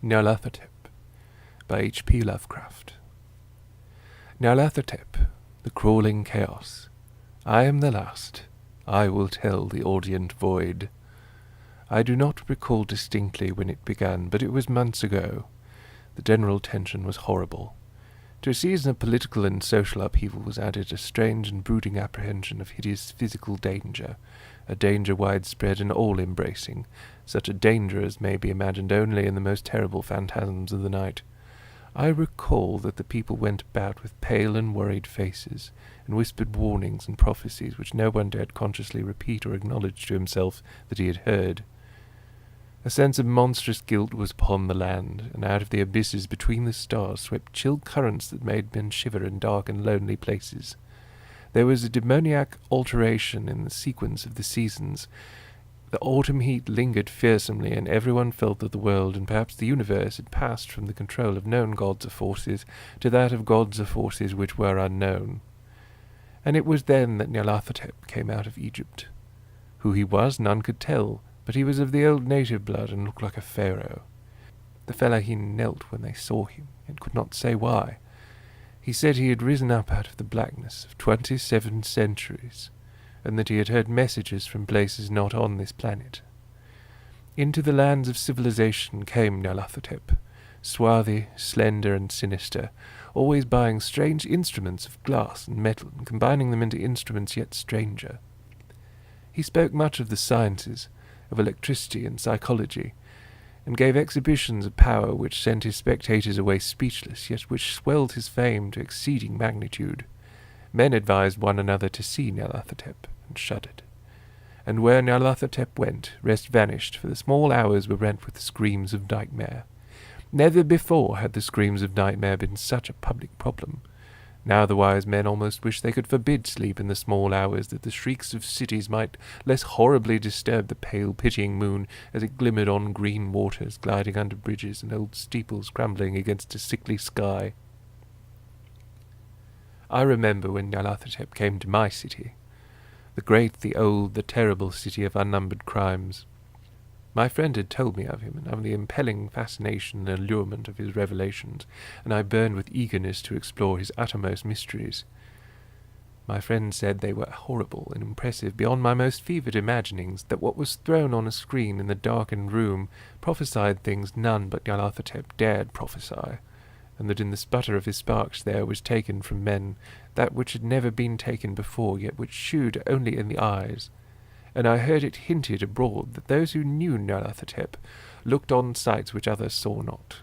Nyarlathotep by H.P. Lovecraft. Nyarlathotep, the crawling chaos. I am the last. I will tell the audient void. I do not recall distinctly when it began, but it was months ago. The general tension was horrible. To a season of political and social upheaval was added a strange and brooding apprehension of hideous physical danger, a danger widespread and all-embracing, such a danger as may be imagined only in the most terrible phantasms of the night. I recall that the people went about with pale and worried faces, and whispered warnings and prophecies which no one dared consciously repeat or acknowledge to himself that he had heard. A sense of monstrous guilt was upon the land, and out of the abysses between the stars swept chill currents that made men shiver in dark and lonely places. There was a demoniac alteration in the sequence of the seasons. The autumn heat lingered fearsomely, and everyone felt that the world, and perhaps the universe, had passed from the control of known gods or forces to that of gods or forces which were unknown. And it was then that Nyarlathotep came out of Egypt. Who he was, none could tell, but he was of the old native blood and looked like a pharaoh. The Fellahin knelt when they saw him, and could not say why. He said he had risen up out of the blackness of 27 centuries, and that he had heard messages from places not on this planet. Into the lands of civilization came Nyarlathotep, swarthy, slender, and sinister, always buying strange instruments of glass and metal, and combining them into instruments yet stranger. He spoke much of the sciences, of electricity and psychology, and gave exhibitions of power which sent his spectators away speechless, yet which swelled his fame to exceeding magnitude. Men advised one another to see Nyarlathotep, and shuddered. And where Nyarlathotep went, rest vanished, for the small hours were rent with the screams of nightmare. Never before had the screams of nightmare been such a public problem. Now the wise men almost wished they could forbid sleep in the small hours, that the shrieks of cities might less horribly disturb the pale, pitying moon as it glimmered on green waters, gliding under bridges, and old steeples crumbling against a sickly sky. I remember when Nyarlathotep came to my city, the great, the old, the terrible city of unnumbered crimes. My friend had told me of him, and of the impelling fascination and allurement of his revelations, and I burned with eagerness to explore his uttermost mysteries. My friend said they were horrible and impressive beyond my most fevered imaginings, that what was thrown on a screen in the darkened room prophesied things none but Nyarlathotep dared prophesy, and that in the sputter of his sparks there was taken from men that which had never been taken before, yet which shewed only in the eyes. And I heard it hinted abroad that those who knew Nyarlathotep looked on sights which others saw not.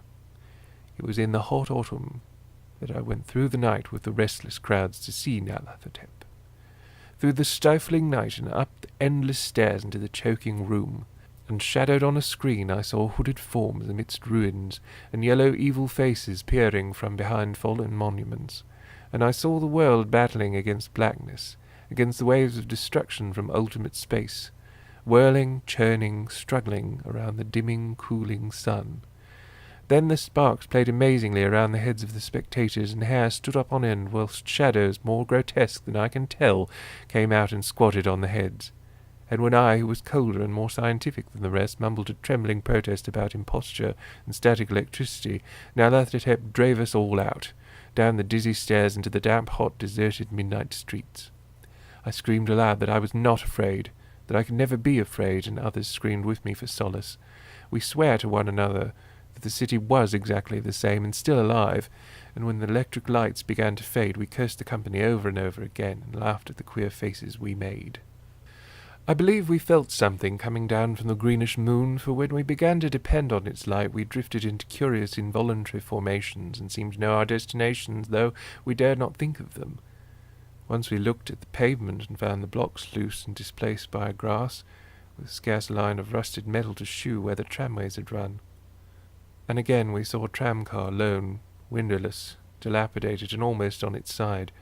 It was in the hot autumn that I went through the night with the restless crowds to see Nyarlathotep. Through the stifling night and up the endless stairs into the choking room, and shadowed on a screen I saw hooded forms amidst ruins, and yellow evil faces peering from behind fallen monuments, and I saw the world battling against blackness, against the waves of destruction from ultimate space, whirling, churning, struggling around the dimming, cooling sun. Then the sparks played amazingly around the heads of the spectators, and hair stood up on end, whilst shadows, more grotesque than I can tell, came out and squatted on the heads. And when I, who was colder and more scientific than the rest, mumbled a trembling protest about imposture and static electricity, Nyarlathotep drove us all out, down the dizzy stairs into the damp, hot, deserted midnight streets. I screamed aloud that I was not afraid, that I could never be afraid, and others screamed with me for solace. We swore to one another that the city was exactly the same and still alive, and when the electric lights began to fade, we cursed the company over and over again, and laughed at the queer faces we made. I believe we felt something coming down from the greenish moon, for when we began to depend on its light, we drifted into curious involuntary formations, and seemed to know our destinations, though we dared not think of them. Once we looked at the pavement and found the blocks loose and displaced by grass, with scarce a line of rusted metal to shew where the tramways had run. And again we saw a tram-car, lone, windowless, dilapidated, and almost on its side.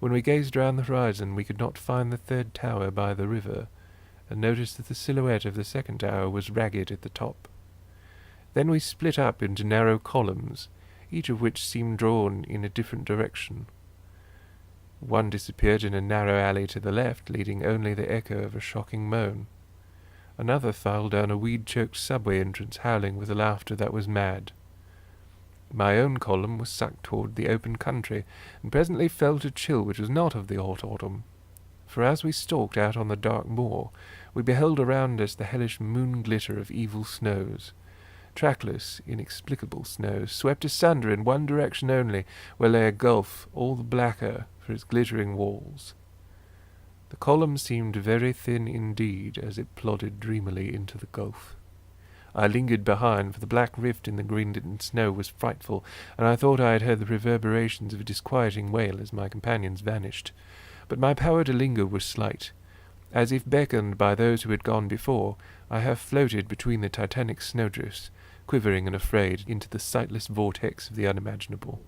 When we gazed round the horizon, we could not find the third tower by the river, and noticed that the silhouette of the second tower was ragged at the top. Then we split up into narrow columns, each of which seemed drawn in a different direction. One disappeared in a narrow alley to the left, leaving only the echo of a shocking moan. Another filed down a weed-choked subway entrance, howling with a laughter that was mad. My own column was sucked toward the open country, and presently felt a chill which was not of the hot autumn. For as we stalked out on the dark moor, we beheld around us the hellish moon-glitter of evil snows. Trackless, inexplicable snows, swept asunder in one direction only, where lay a gulf all the blacker for its glittering walls. The column seemed very thin indeed as it plodded dreamily into the gulf. I lingered behind, for the black rift in the green-litten snow was frightful, and I thought I had heard the reverberations of a disquieting wail as my companions vanished. But my power to linger was slight. As if beckoned by those who had gone before, I half floated between the titanic snowdrifts, quivering and afraid, into the sightless vortex of the unimaginable.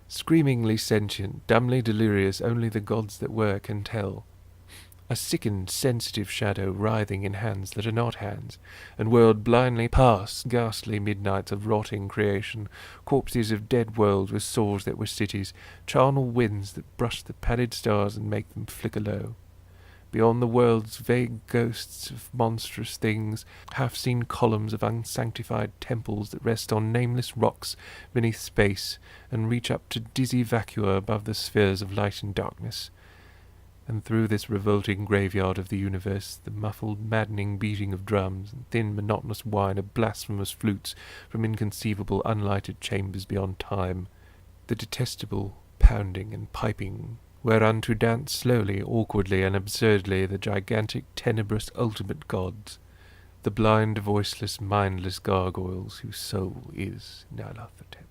Screamingly sentient, dumbly delirious, only the gods that were can tell. A sickened, sensitive shadow writhing in hands that are not hands, and whirled blindly past ghastly midnights of rotting creation, corpses of dead worlds with souls that were cities, charnel winds that brush the pallid stars and make them flicker low. Beyond the worlds vague ghosts of monstrous things, half-seen columns of unsanctified temples that rest on nameless rocks beneath space and reach up to dizzy vacua above the spheres of light and darkness. And through this revolting graveyard of the universe, the muffled, maddening beating of drums and thin, monotonous whine of blasphemous flutes from inconceivable, unlighted chambers beyond time, the detestable pounding and piping whereunto dance slowly, awkwardly, and absurdly the gigantic, tenebrous, ultimate gods, the blind, voiceless, mindless gargoyles whose soul is Nyarlathotep.